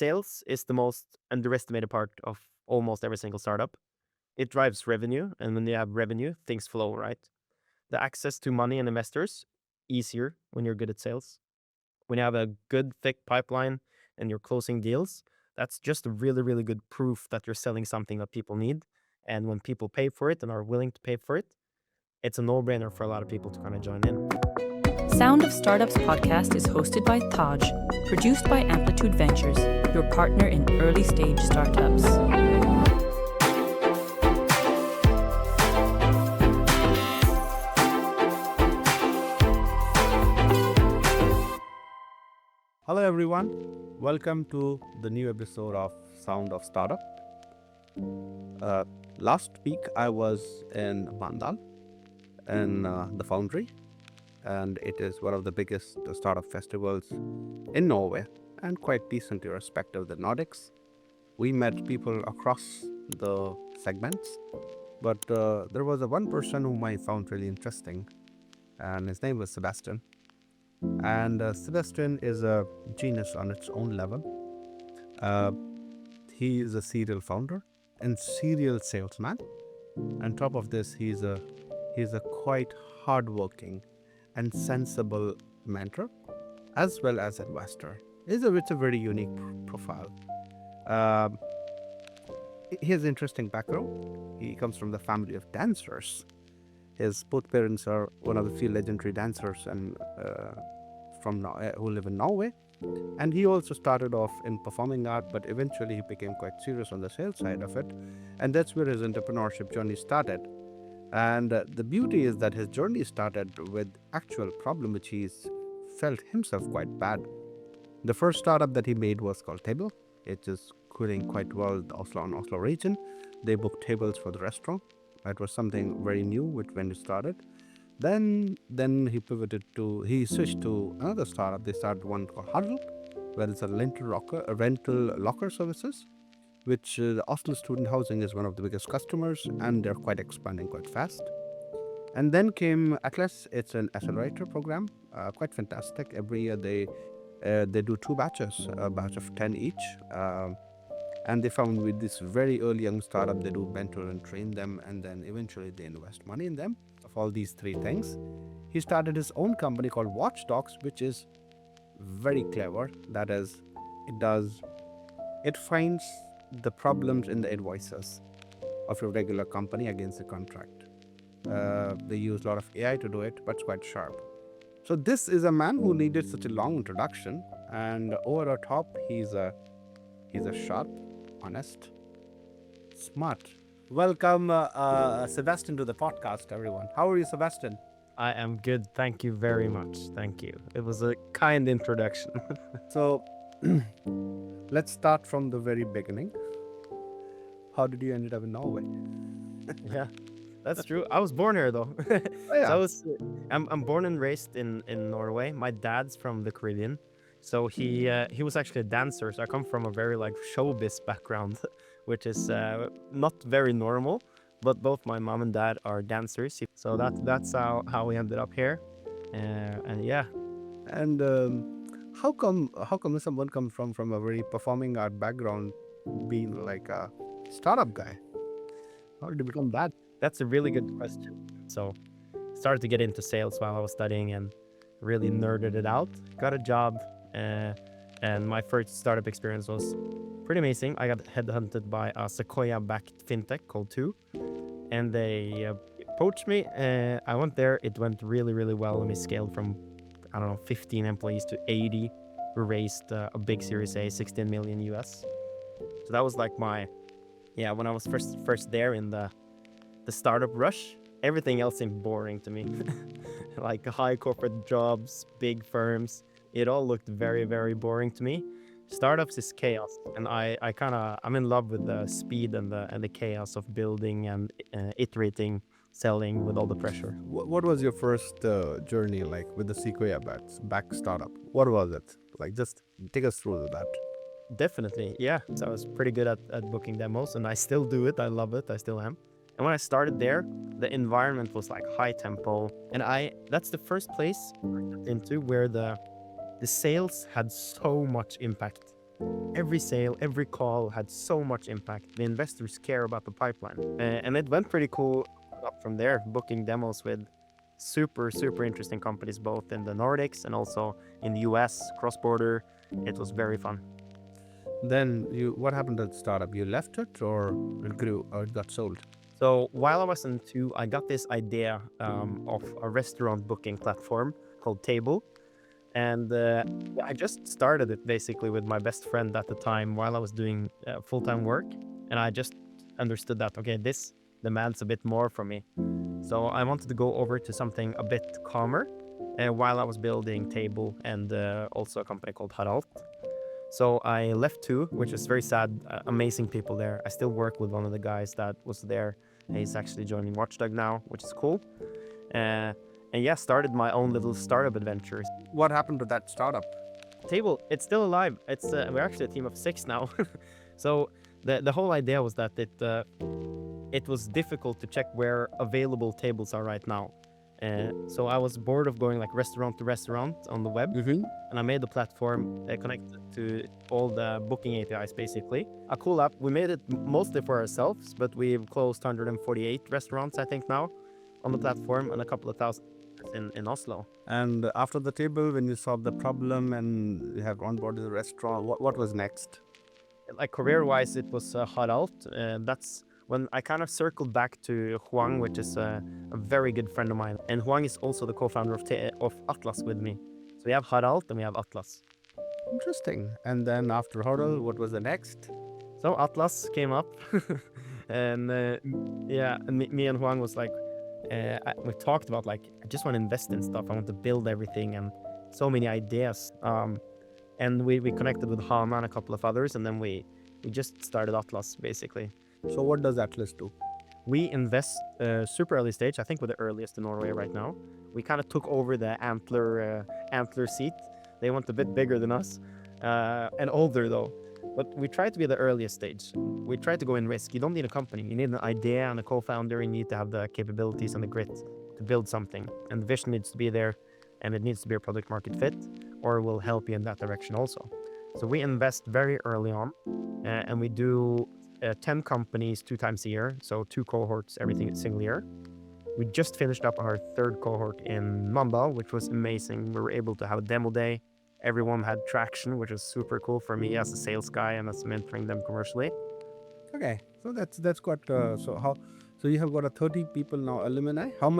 sales is the most underestimated part of almost every single startup. It drives revenue, and when you have revenue, things flow, right? The access to money and investors, easier when you're good at sales. When you have a good, thick pipeline and you're closing deals, that's just a really, really good proof that you're selling something that people need. And when people pay for it and are willing to pay for it, it's a no-brainer for a lot of people to kind of join in. Sound of Startups podcast is hosted by Taj, produced by Amplitude Ventures, your partner in early stage startups. Hello everyone, welcome to the new episode of Sound of Startup. Last week I was in Mandal in the Foundry, and it is one of the biggest startup festivals in Norway and quite decently respected of the Nordics. We met people across the segments, but there was one person whom I found really interesting, and his name was Sebastian. And Sebastian is a genius on its own level. He is a serial founder and serial salesman. On top of this, he's a quite hardworking and sensible mentor, as well as investor. It's a very unique profile. He has an interesting background. He comes from the family of dancers. His both parents are one of the few legendary dancers and who live in Norway. And he also started off in performing art, but eventually he became quite serious on the sales side of it. And that's where his entrepreneurship journey started. And the beauty is that his journey started with actual problem which he's felt himself quite bad. The first startup that he made was called Table. It is doing quite well the Oslo region. They booked tables for the restaurant. It was something very new when he started. Then he switched to another startup. They started one called Huddle, where it's a rental locker services, which the Oslo student housing is one of the biggest customers, and they're quite expanding quite fast. And then came Atlas. It's an accelerator program, quite fantastic. Every year they do two batches, a batch of 10 each. And they found with this very early young startup, they do mentor and train them, and then eventually they invest money in them. Of all these three things, he started his own company called Watchdogs, which is very clever. That is, it finds the problems in the invoices of your regular company against the contract. They use a lot of AI to do it, but it's quite sharp. So this is a man who needed such a long introduction, and over the top, he's a sharp, honest, smart. Welcome, Sebastian, to the podcast, everyone. How are you, Sebastian? I am good. Thank you very much. Thank you. It was a kind introduction. So let's start from the very beginning. How did you end up in Norway? Yeah, that's true. I was born here though. Oh, yeah. So I'm born and raised in Norway. My dad's from the Caribbean. So he was actually a dancer. So I come from a very like showbiz background, which is not very normal. But both my mom and dad are dancers. So that's how we ended up here. And yeah. And how come someone comes from a very performing art background, being like a startup guy? How did you become that? That's a really good question. So started to get into sales while I was studying and really nerded it out. Got a job. And my first startup experience was pretty amazing. I got headhunted by a Sequoia-backed fintech called Two, and they approached me. I went there. It went really, really well, and we scaled from 15 employees to 80. We raised a big Series A, 16 million US. So that was like when I was first there in the startup rush. Everything else seemed boring to me, like high corporate jobs, big firms. It all looked very, very boring to me. Startups is chaos, and I'm in love with the speed and the chaos of building and iterating, selling with all the pressure. What was your first journey like with the Sequoia back startup? What was it like? Just take us through that. Definitely, yeah. So I was pretty good at booking demos, and I still do it. I love it. I still am. And when I started there, the environment was like high tempo, and that's the first place I got into where the sales had so much impact every sale, every call had so much impact. The investors care about the pipeline. And it went pretty cool up from there, booking demos with super interesting companies, both in the Nordics and also in the US, cross-border. It was very fun. Then what happened to the startup? You left it, or it grew, or it got sold? So while I was in 2, I got this idea of a restaurant booking platform called Table. And I just started it basically with my best friend at the time while I was doing full-time work. And I just understood that, okay, this demands a bit more from me. So I wanted to go over to something a bit calmer while I was building Table and also a company called Harald. So I left 2, which is very sad. Amazing people there. I still work with one of the guys that was there. He's actually joining Watchdog now, which is cool. And yeah, started my own little startup adventures. What happened to that startup? Table, it's still alive. It's we're actually a team of 6 now. So the whole idea was that it was difficult to check where available tables are right now. So I was bored of going like restaurant to restaurant on the web, and I made the platform connected to all the booking APIs basically. A cool app. We made it mostly for ourselves, but we've closed 148 restaurants I think now on the platform, and a couple of thousand in Oslo. And after the Table, when you solved the problem and you have onboarded the restaurant, what was next? Like career-wise, it was Harald. That's when I kind of circled back to Huang, which is a very good friend of mine. And Huang is also the co-founder of Atlas with me. So we have Harald and we have Atlas. Interesting. And then after Harald, what was the next? So Atlas came up. And yeah, and me and Huang was like, we talked about like, I just want to invest in stuff. I want to build everything and so many ideas. And we connected with Hama and a couple of others. And then we just started Atlas basically. So what does Atlas do? We invest super early stage. I think we're the earliest in Norway right now. We kind of took over the antler seat. They went a bit bigger than us and older though. But we try to be the earliest stage. We try to go in risk. You don't need a company. You need an idea and a co-founder. You need to have the capabilities and the grit to build something. And the vision needs to be there, and it needs to be a product market fit, or we'll help you in that direction also. So we invest very early on, and we do 10 companies 2 times a year. So 2 cohorts, everything single year. We just finished up our 3rd cohort in Mandal, which was amazing. We were able to have a demo day. Everyone had traction, which is super cool for me as a sales guy and as mentoring them commercially. Okay, so that's quite. So you have got a 30 people now alumni. How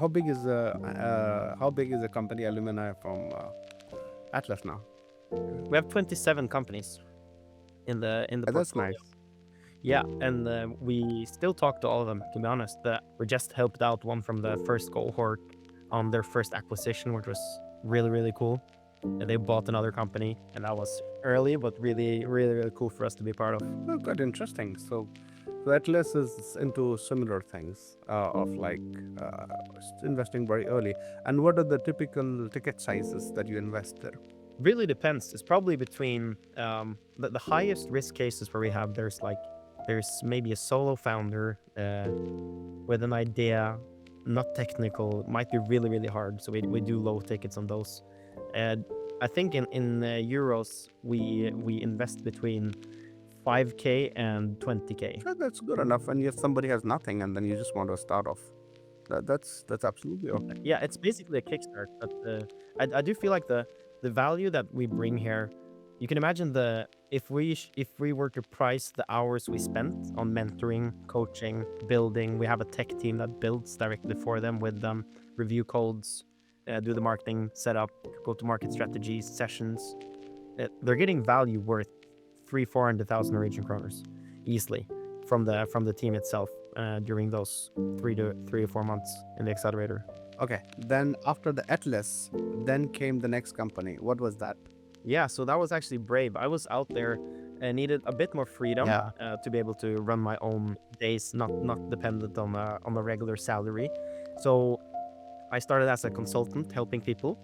big is the company alumni from Atlas now? We have 27 companies in the That's portfolio. nice. Yeah, and we still talk to all of them, to be honest. We just helped out one from the first cohort on their first acquisition, which was really cool. And they bought another company, and that was early, but really cool for us to be part of. Oh, quite interesting. So Atlas is into similar things of like investing very early. And what are the typical ticket sizes that you invest there? Really depends. It's probably between the highest risk cases where we have there's maybe a solo founder with an idea, not technical, might be really hard. So we do low tickets on those. And I think in euros we invest between 5k and 20k. Yeah, that's good enough. And if somebody has nothing and then you just want to start off, that's absolutely okay. Yeah, it's basically a kickstart. But I do feel like the value that we bring here, you can imagine if we were to price the hours we spent on mentoring, coaching, building. We have a tech team that builds directly for them with them, review codes, do the marketing setup, go-to-market strategies, sessions. They're getting value worth 300,000-400,000 Norwegian kroners easily from the team itself during those 3 or 4 months in the accelerator. Okay, then after the Atlas, then came the next company. What was that? Yeah, so that was actually brave. I was out there and needed a bit more freedom to be able to run my own days, not dependent on a regular salary. So I started as a consultant helping people.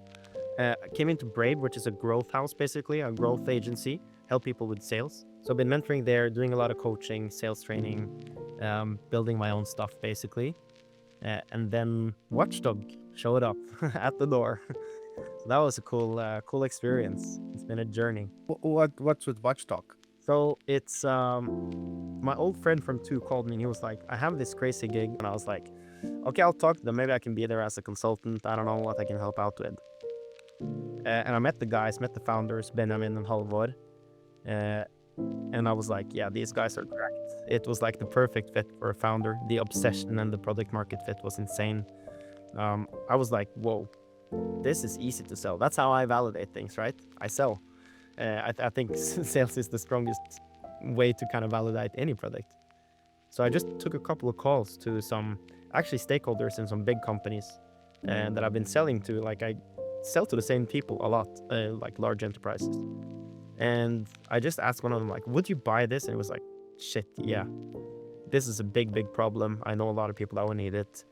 Came into Brave, which is a growth house, basically, a growth agency, help people with sales. So I've been mentoring there, doing a lot of coaching, sales training, building my own stuff, basically. And then Watchdog showed up at the door. So that was a cool experience. been a journey. What's with Watchdog? So it's my old friend from 2 called me and he was like, I have this crazy gig. And I was like, okay, I'll talk to them. Maybe I can be there as a consultant. I don't know what I can help out with. And I met the guys, met the founders, Benjamin and Halvor. And I was like, yeah, these guys are correct. It was like the perfect fit for a founder. The obsession and the product market fit was insane. I was like, whoa, this is easy to sell. That's how I validate things, right? I sell. I think sales is the strongest way to kind of validate any product. So I just took a couple of calls to some actually stakeholders in some big companies that I've been selling to. Like I sell to the same people a lot, like large enterprises. And I just asked one of them, like, would you buy this? And it was like, shit, yeah. This is a big, big problem. I know a lot of people that would need it.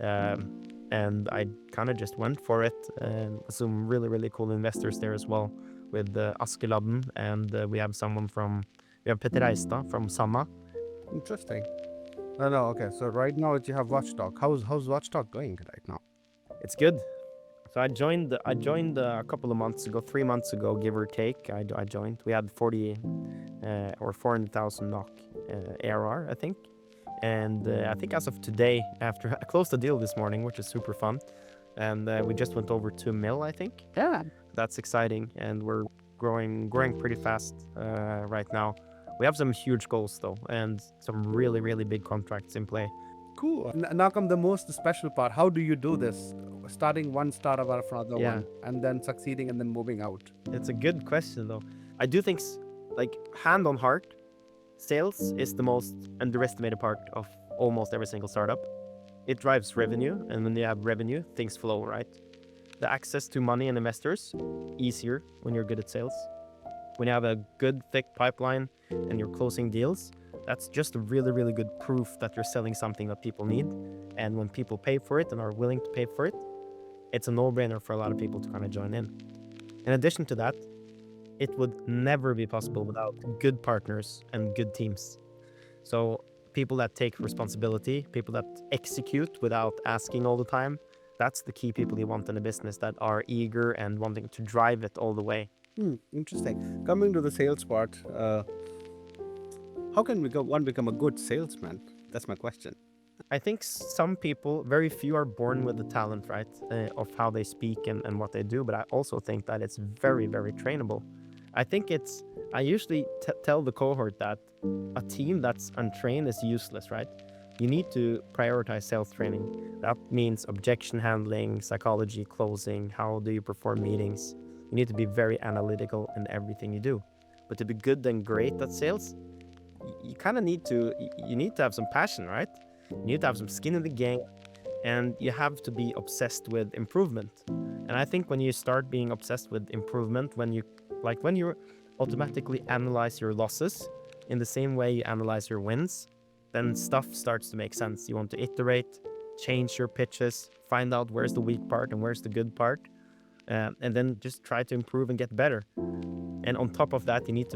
And I kind of just went for it. And some really, really cool investors there as well with Askeladden. And we have Petter Reistad from Sanna. Interesting. No, okay. So right now you have Watchdog. How's Watchdog going right now? It's good. So I joined a couple of months ago, 3 months ago, give or take. I joined. We had 40 or 400,000 NOK ARR, I think. And I think as of today, after I closed the deal this morning, which is super fun, and we just went over 2 mil, I think. Yeah. That's exciting, and we're growing pretty fast right now. We have some huge goals though, and some really, really big contracts in play. Cool. Now come the most special part. How do you do this? Starting one startup after another one, and then succeeding and then moving out. It's a good question though. I do think, like, hand on heart, sales is the most underestimated part of almost every single startup. It drives revenue, and when you have revenue, things flow, right? The access to money and investors, easier when you're good at sales. When you have a good, thick pipeline and you're closing deals, that's just a really, really good proof that you're selling something that people need. And when people pay for it and are willing to pay for it, it's a no-brainer for a lot of people to kind of join in. In addition to that, it would never be possible without good partners and good teams. So people that take responsibility, people that execute without asking all the time, that's the key people you want in a business, that are eager and wanting to drive it all the way. Interesting. Coming to the sales part, how can one become a good salesman? That's my question. I think some people, very few are born with the talent, right, of how they speak and what they do. But I also think that it's very, very trainable. I usually tell the cohort that a team that's untrained is useless, right? You need to prioritize sales training. That means objection handling, psychology, closing, how do you perform meetings. You need to be very analytical in everything you do. But to be good and great at sales, you kind of need to have some passion, right? You need to have some skin in the game, and you have to be obsessed with improvement. And I think when you start being obsessed with improvement, when you automatically analyze your losses in the same way you analyze your wins, then stuff starts to make sense. You want to iterate, change your pitches, find out where's the weak part and where's the good part, and then just try to improve and get better. And on top of that, you need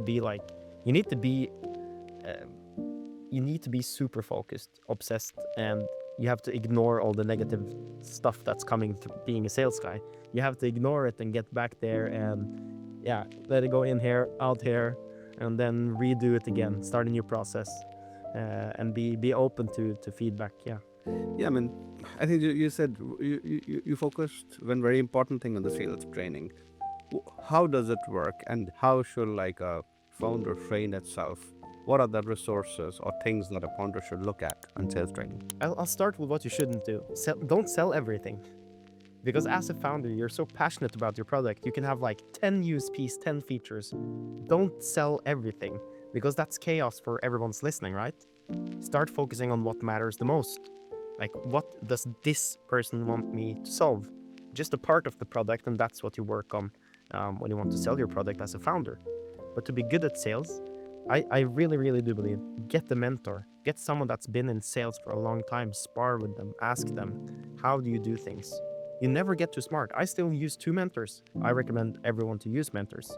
to be super focused, obsessed, and you have to ignore all the negative stuff that's coming through being a sales guy. You have to ignore it and get back there and let it go in here, out here, and then redo it again, start a new process, and be open to feedback. I mean, I think you said you focused one very important thing on the sales training. How does it work, and how should like a founder train itself? What are the resources or things that a founder should look at on sales training? I'll start with what you shouldn't do. Don't sell everything. Because as a founder, you're so passionate about your product. You can have like 10 USPs, 10 features. Don't sell everything, because that's chaos for everyone's listening, right? Start focusing on what matters the most. Like, what does this person want me to solve? Just a part of the product, and that's what you work on when you want to sell your product as a founder. But to be good at sales, I really, really do believe, get a mentor. Get someone that's been in sales for a long time. Spar with them. Ask them, how do you do things? You never get too smart. I still use 2 mentors. I recommend everyone to use mentors.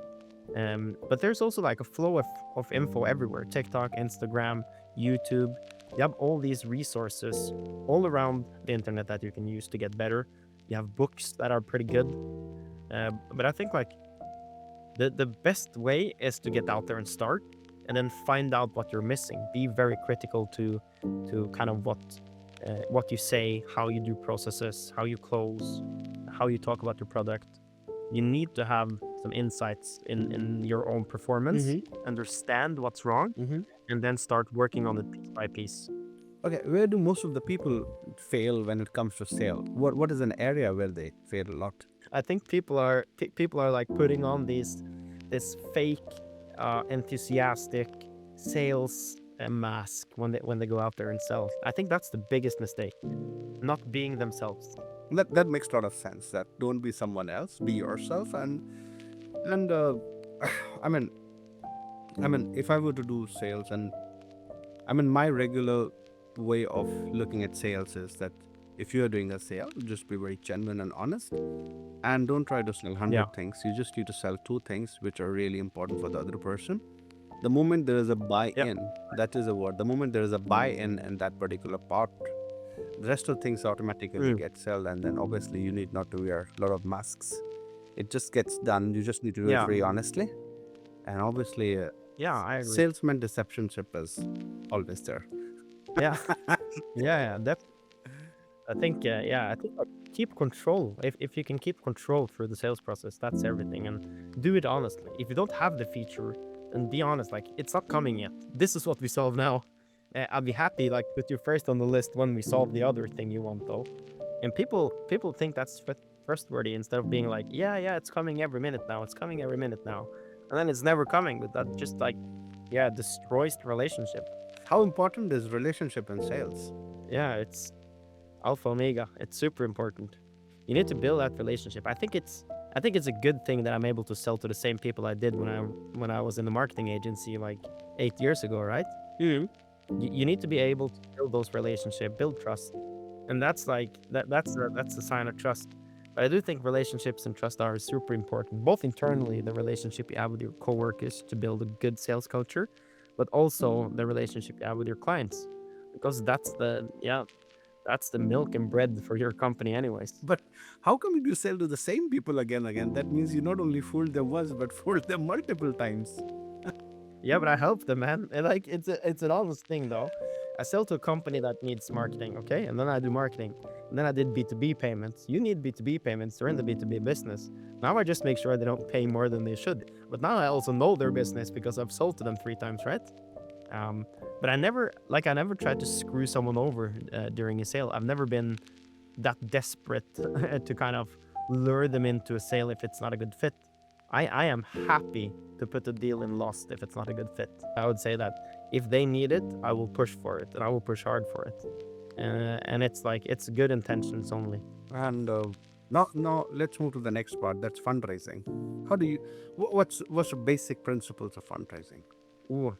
But there's also like a flow of info everywhere. TikTok, Instagram, YouTube. You have all these resources all around the internet that you can use to get better. You have books that are pretty good. But I think like The best way is to get out there and start, and then find out what you're missing. Be very critical to kind of what you say, how you do processes, how you close, how you talk about your product. You need to have some insights in your own performance, understand what's wrong, and then start working on it piece by piece. Okay, where do most of the people fail when it comes to sale? What is an area where they fail a lot? I think people are like putting on this fake enthusiastic sales mask when they go out there and sell. I think that's the biggest mistake, not being themselves. That makes a lot of sense. That don't be someone else, be yourself, and I mean, if I were to do sales, and my regular way of looking at sales is that if you are doing a sale, just be very genuine and honest, and don't try to sell 100 things. You just need to sell 2 things which are really important for the other person. The moment there is a buy-in, that is a word. The moment there is a buy-in in that particular part, the rest of things automatically get sold, and then obviously you need not to wear a lot of masks. It just gets done. You just need to do it very honestly, and obviously, I agree. salesman deceptionship is always there. Yeah, I think keep control. If you can keep control through the sales process, that's everything, and do it honestly. If you don't have the feature, then be honest, like, it's not coming yet. This is what we solve now. I'll be happy, like, put you first on the list when we solve the other thing you want, though. And people think that's trustworthy, instead of being like, yeah, it's coming every minute now. It's coming every minute now, and then it's never coming. But that just like, destroys the relationship. How important is relationship in sales? Yeah, it's alpha omega. It's super important. You need to build that relationship. I think it's a good thing that I'm able to sell to the same people I did when I was in the marketing agency like 8 years ago, right? You need to be able to build those relationships, build trust, and that's like that's a sign of trust. But I do think relationships and trust are super important, both internally, the relationship you have with your coworkers to build a good sales culture, but also the relationship you have with your clients, because that's the milk and bread for your company anyways. But how come you sell to the same people again? That means you not only fooled them once, but fooled them multiple times. Yeah, but I help them, man. And like, it's an honest thing, though. I sell to a company that needs marketing, okay? And then I do marketing. And then I did B2B payments. You need B2B payments. They're in the B2B business. Now I just make sure they don't pay more than they should. But now I also know their business because I've sold to them 3 times, right? But I never tried to screw someone over during a sale. I've never been that desperate to kind of lure them into a sale if it's not a good fit. I am happy to put a deal in lost if it's not a good fit. I would say that if they need it, I will push for it, and I will push hard for it. And it's like, it's good intentions only. And now let's move to the next part. That's fundraising. How do you? What's the basic principles of fundraising? Ooh,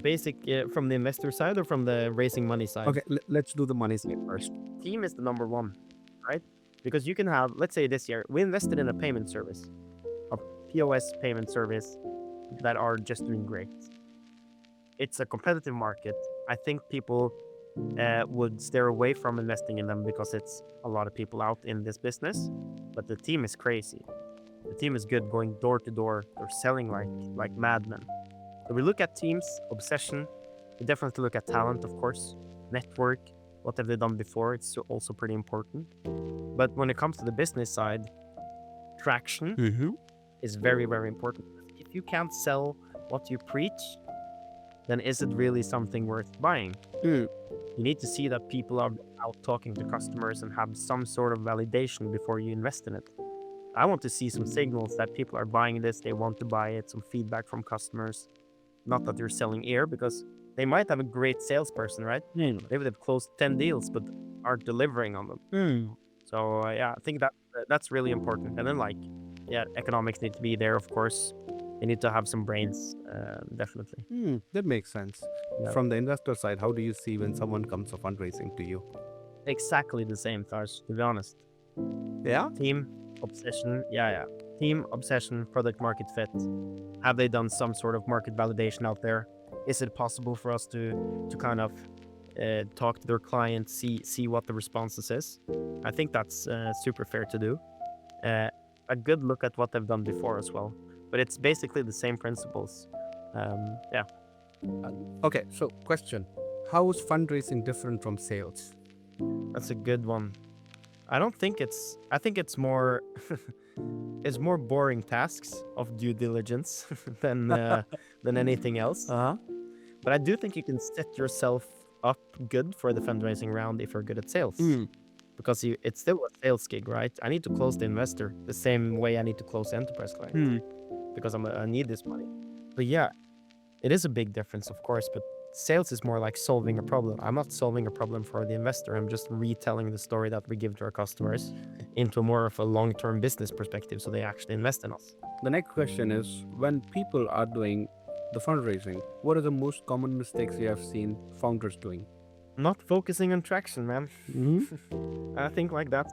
basic from the investor side or from the raising money side? Okay, let's do the money side first. Team is the number one, right? Because you can have, let's say this year, we invested in a payment service, a POS payment service that are just doing great. It's a competitive market. I think people would steer away from investing in them because it's a lot of people out in this business, but the team is crazy. The team is good, going door to door. They're selling like madmen. So we look at teams, obsession. We definitely look at talent, of course, network. What have they done before? It's also pretty important. But when it comes to the business side, traction is very, very important. If you can't sell what you preach, then is it really something worth buying? You need to see that people are out talking to customers and have some sort of validation before you invest in it. I want to see some signals that people are buying this, they want to buy it, some feedback from customers. Not that they're selling air, because they might have a great salesperson, right? Maybe they've closed 10 deals, but aren't delivering on them. So I think that's really important. And then economics need to be there, of course. They need to have some brains, definitely. That makes sense. Yeah. From the investor side, how do you see when someone comes to fundraising to you? Exactly the same, Taj, to be honest. Yeah? Team, obsession, Team, obsession, product market fit. Have they done some sort of market validation out there? Is it possible for us to kind of talk to their clients, see what the responses is? I think that's super fair to do. A good look at what they've done before as well. but it's basically the same principles. Yeah. Okay, so question. How is fundraising different from sales? That's a good one. I think it's more it's more boring tasks of due diligence than anything else. Uh-huh. But I do think you can set yourself up good for the fundraising round if you're good at sales. Because it's still a sales gig, right? I need to close the investor the same way I need to close the enterprise client because I need this money. But yeah, it is a big difference, of course, but sales is more like solving a problem. I'm not solving a problem for the investor. I'm just retelling the story that we give to our customers into more of a long-term business perspective so they actually invest in us. The next question is, when people are doing the fundraising, what are the most common mistakes you have seen founders doing? Not focusing on traction, man. I think like that.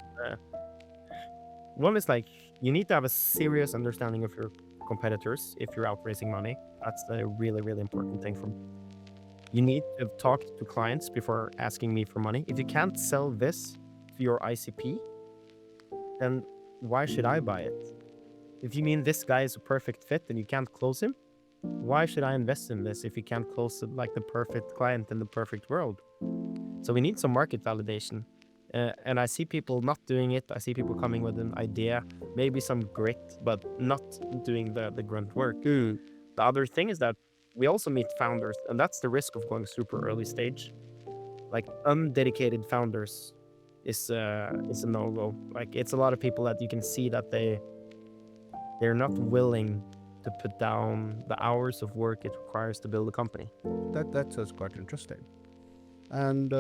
One is like you need to have a serious understanding of your competitors if you're out raising money. That's a really, really important thing for me. You need to have talked to clients before asking me for money. If you can't sell this to your ICP, then why should I buy it? If you mean this guy is a perfect fit and you can't close him, why should I invest in this if you can't close it like the perfect client in the perfect world? So we need some market validation. And I see people not doing it. I see people coming with an idea, maybe some grit, but not doing the grunt work. The other thing is that we also meet founders, and that's the risk of going super early stage. Like undedicated founders is a no-go. Like it's a lot of people that you can see that they're not willing to put down the hours of work it requires to build a company. That sounds quite interesting. And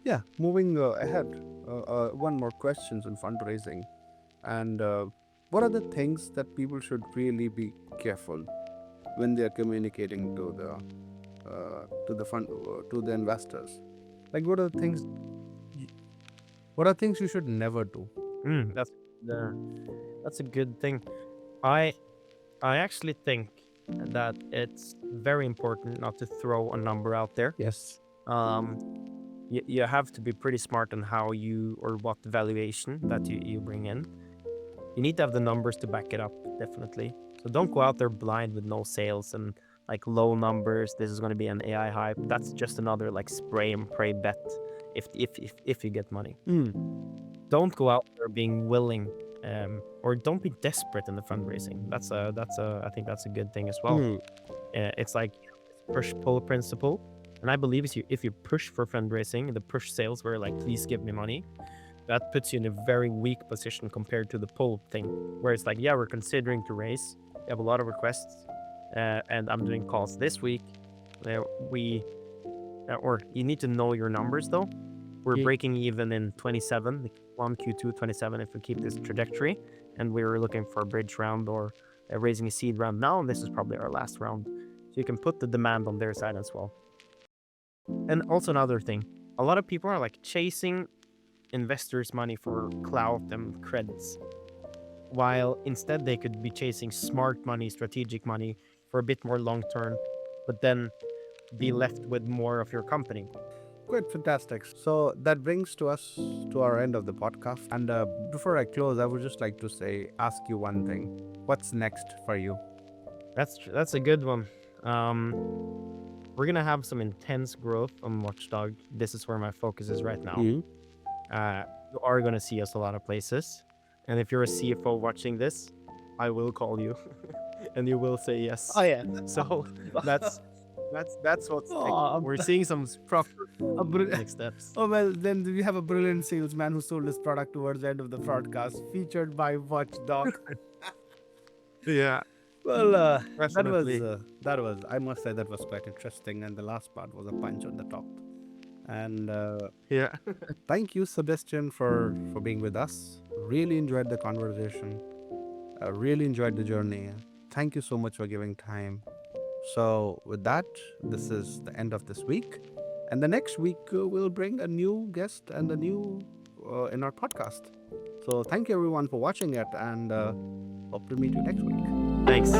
yeah, moving ahead, one more questions on fundraising. And what are the things that people should really be careful when they are communicating to the investors? Like, what are things you should never do? That's a good thing. I actually think that it's very important not to throw a number out there. Yes. You have to be pretty smart on how you or what valuation that you bring in. You need to have the numbers to back it up, definitely. So don't go out there blind with no sales and like low numbers. This is going to be an AI hype. That's just another like spray and pray bet if you get money. Don't go out there being willing or don't be desperate in the fundraising. I think that's a good thing as well. It's like push-pull principle. And I believe if you push for fundraising, the push sales where like, please give me money, that puts you in a very weak position compared to the pull thing, where it's like, yeah, we're considering to raise. We have a lot of requests, and I'm doing calls this week. Or you need to know your numbers though. We're breaking even in 27, Q2 27, if we keep this trajectory, and we're looking for a bridge round or raising a seed round now, and this is probably our last round. So you can put the demand on their side as well. And also another thing, a lot of people are like chasing investors' money for clout and credits, while instead they could be chasing smart money, strategic money for a bit more long term, but then be left with more of your company. Quite fantastic. So that brings us to our end of the podcast. And before I close, I would just like to ask you one thing. What's next for you? That's a good one. We're gonna have some intense growth on Watchdog. This is where my focus is right now. You are gonna see us a lot of places, and if you're a CFO watching this, I will call you, and you will say yes. Oh yeah. So that's what's next. We're seeing some proper next steps. Oh well, then we have a brilliant salesman who sold his product towards the end of the broadcast, featured by Watchdog. Yeah. Well, Definitely. that was I must say that was quite interesting, and the last part was a punch on the top. And Yeah. thank you, Sebastian, for being with us. Really enjoyed the conversation. Really enjoyed the journey. Thank you so much for giving time. So with that, this is the end of this week, and the next week we'll bring a new guest and a new in our podcast. So thank you everyone for watching it, and hope to meet you next week. Thanks.